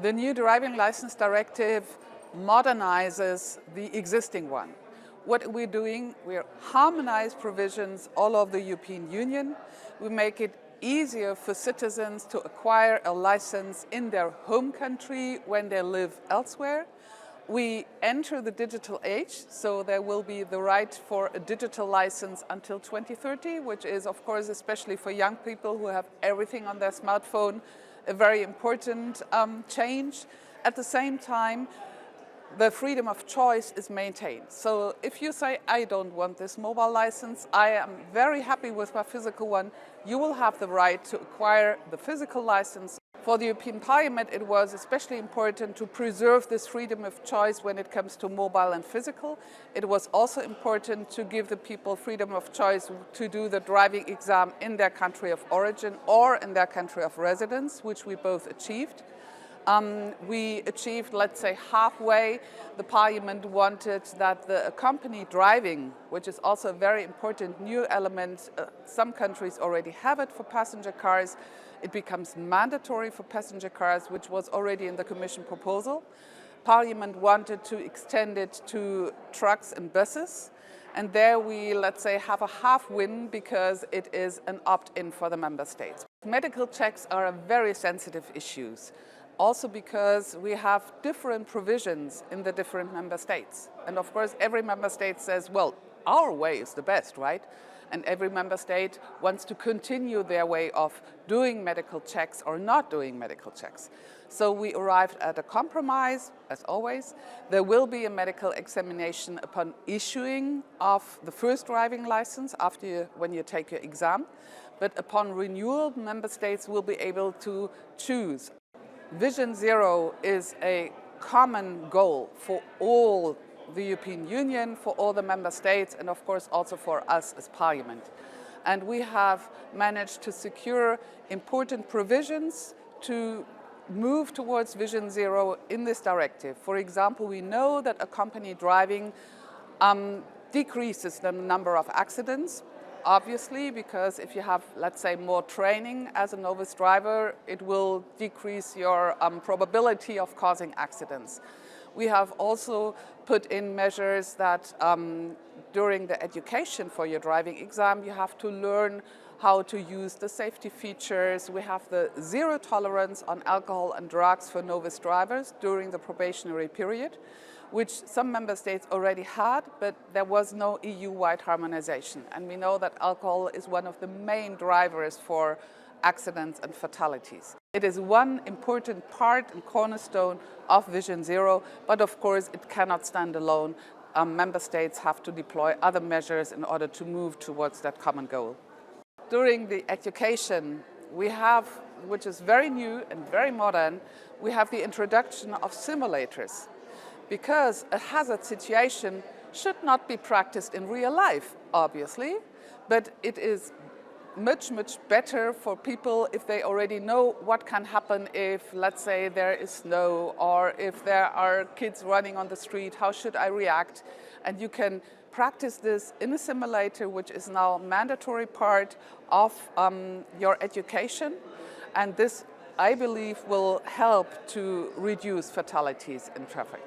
The new driving license directive modernizes the existing one. What we're doing, we're harmonize provisions all over the European Union. We make it easier for citizens to acquire a license in their home country when they live elsewhere. We enter the digital age, so there will be the right for a digital license until 2030, which is, of course, especially for young people who have everything on their smartphone, a very important change. At the same time, the freedom of choice is maintained. So if you say, I don't want this mobile license, I am very happy with my physical one, you will have the right to acquire the physical license. For the European Parliament, it was especially important to preserve this freedom of choice when it comes to mobile and physical. It was also important to give the people freedom of choice to do the driving exam in their country of origin or in their country of residence, which we both achieved. We achieved, let's say, halfway. The Parliament wanted that the accompanied driving, which is also a very important new element, some countries already have it for passenger cars. It becomes mandatory for passenger cars, which was already in the Commission proposal. Parliament wanted to extend it to trucks and buses. And there we, let's say, have a half win because it is an opt-in for the member states. Medical checks are a very sensitive issue. Also because we have different provisions in the different member states. And of course, every member state says, well, our way is the best, right? And every member state wants to continue their way of doing medical checks or not doing medical checks. So we arrived at a compromise, as always. There will be a medical examination upon issuing of the first driving license when you take your exam. But upon renewal, member states will be able to choose. Vision Zero is a common goal for all the European Union, for all the member states, and of course also for us as Parliament. And we have managed to secure important provisions to move towards Vision Zero in this directive. For example, we know that accompanied driving decreases the number of accidents. Obviously, because if you have, let's say, more training as a novice driver, it will decrease your probability of causing accidents. We have also put in measures that during the education for your driving exam, you have to learn how to use the safety features. We have the zero tolerance on alcohol and drugs for novice drivers during the probationary period, which some member states already had, but there was no EU-wide harmonization. And we know that alcohol is one of the main drivers for accidents and fatalities. It is one important part and cornerstone of Vision Zero, but of course it cannot stand alone. Member states have to deploy other measures in order to move towards that common goal. During the education, we have, which is very new and very modern, we have the introduction of simulators. Because a hazard situation should not be practiced in real life, obviously, but it is much, much better for people if they already know what can happen if, let's say, there is snow or if there are kids running on the street, how should I react? And you can practice this in a simulator, which is now a mandatory part of your education. And this, I believe, will help to reduce fatalities in traffic.